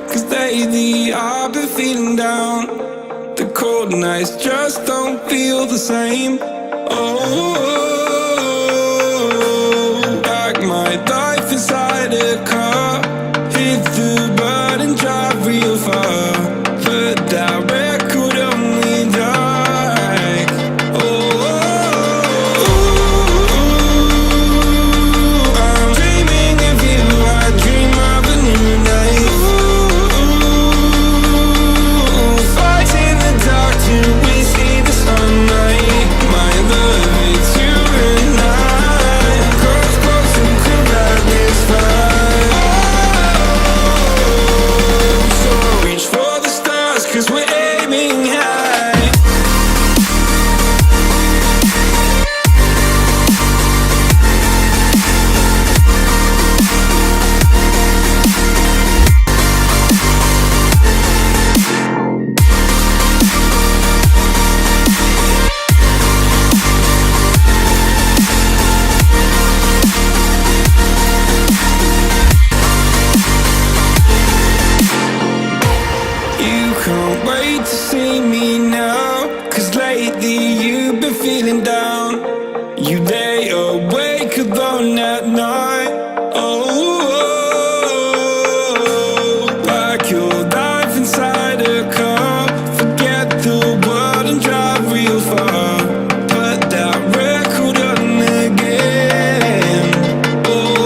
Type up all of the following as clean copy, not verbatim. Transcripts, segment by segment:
'cause lately I've been feeling down. The cold nights just don't feel the same. Oh, like my life inside a car. Hit the button, drive real far. Put that record on me like, oh, I'm dreaming of you. I dream of a new night. Fight in the dark till we see the sunlight. My love, it's you and I. Close, close and cool like this fire. So reach for the stars, 'cause we're aiming high. You can't wait to see me now, 'cause lately you've been feeling down. You lay awake alone at night. Oh, like your life inside a car. Forget the world and drive real far. Put that record on again. Oh,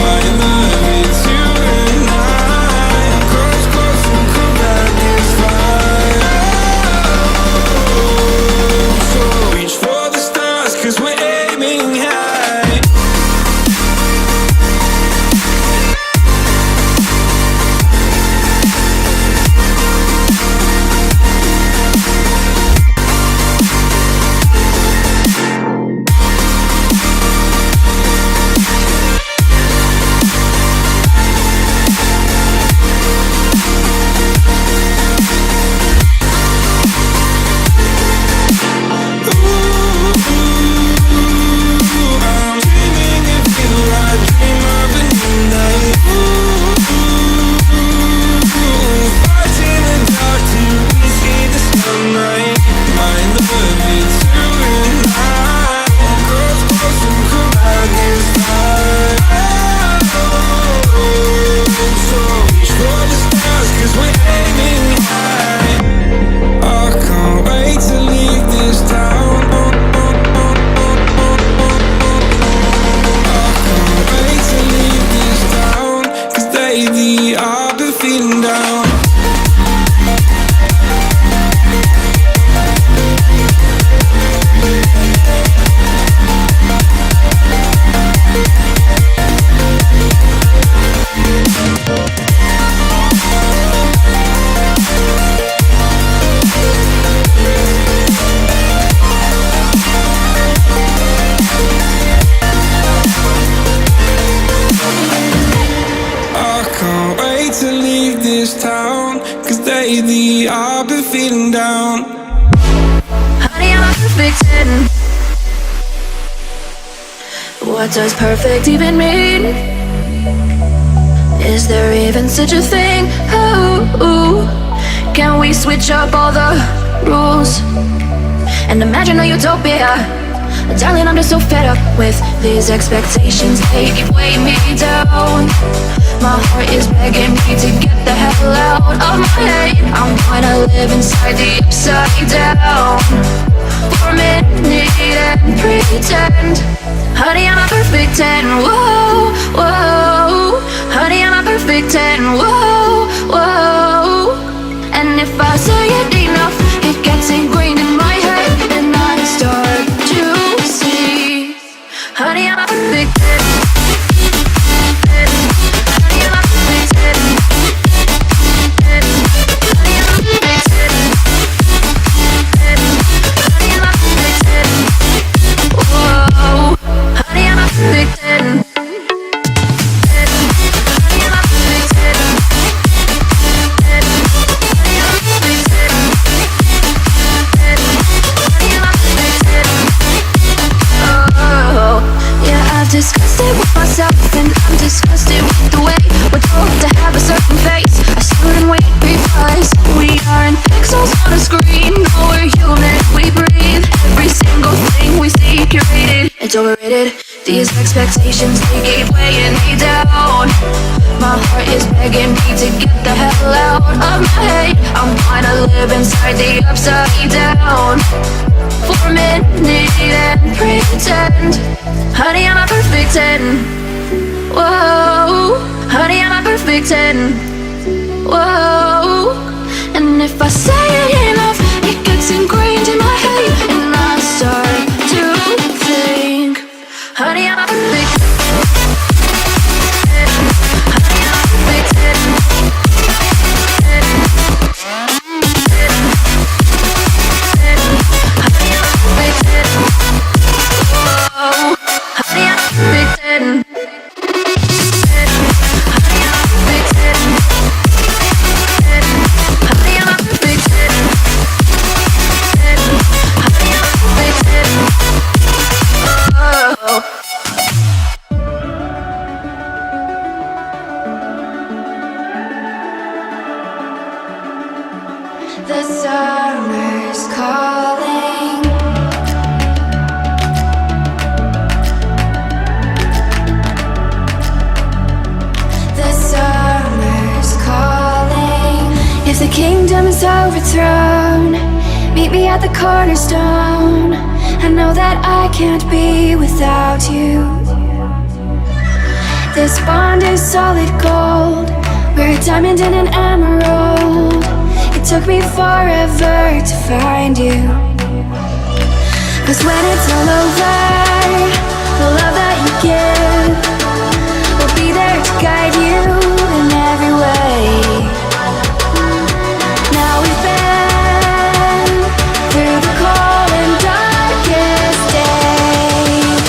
my love, it's you and I. Close, close and cool like this fire. So reach for the stars, 'cause we're aiming high. I'm dreaming of you. I dream of a new night. Fight in the dark till we see the sunlight. My love, it's you and I. Close, close and cool like this fire. So reach for the stars, 'cause we're aiming high. I can't wait to leave this town. I can't wait to leave this town, 'cause lately I've been feeling down. I can't wait to leave this town, 'cause lately I've been feeling down. Honey, I'm a perfect 10. What does perfect even mean? Is there even such a thing? Oh, can we switch up all the rules and imagine a utopia? Darling, I'm just so fed up with these expectations. They keep weighing me down. My heart is begging me to get the hell out of my head. I'm gonna live inside the upside down for a minute and pretend. Honey, I'm a perfect 10. Whoa, whoa. Honey, I'm a perfect 10. Whoa, whoa. And if I say it enough, it gets ingrained in my head, and I start to see. Honey, I'm a perfect 10. Honey, I'm a perfect 10. Honey, I'm a perfect 10. Honey, I'm a perfect 10. Whoa. Honey, I'm a perfect 10. Honey, I'm a perfect 10. Honey, I'm a perfect 10. expectations, they keep weighing me down. My heart is begging me to get the hell out of my head. I'm trying to live inside the upside down for a minute and pretend, honey, I'm a perfect 10. Whoa, honey, I'm a perfect 10. Whoa, and if I say it enough, it gets ingrained in my head, and I start to think, honey, I'm a perfect 10. Honey, I'm a perfect 10. Honey, I'm a perfect 10. Whoa, honey, I'm a perfect 10. The summer's calling. The summer's calling. If the kingdom is overthrown, meet me at the cornerstone. I know that I can't be without you. This bond is solid gold. We're a diamond and an emerald. It took me forever to find you. 'Cause when it's all over, the love that you give will be there to guide you in every way. Now we've been through the cold and darkest days.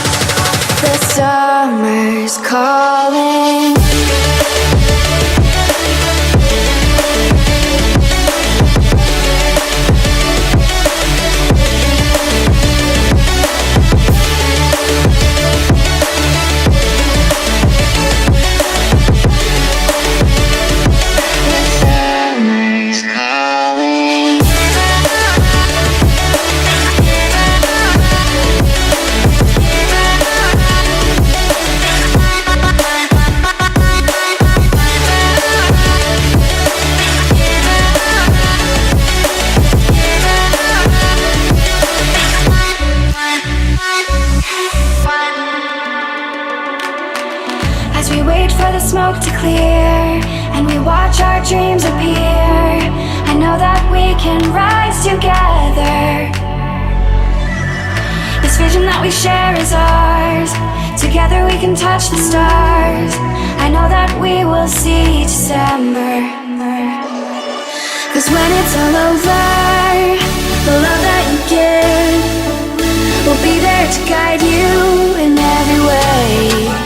The summer's calling. As we wait for the smoke to clear and we watch our dreams appear, I know that we can rise together. This vision that we share is ours. Together we can touch the stars. I know that we will see December. 'Cause when it's all over, the love that you give will be there to guide you in every way.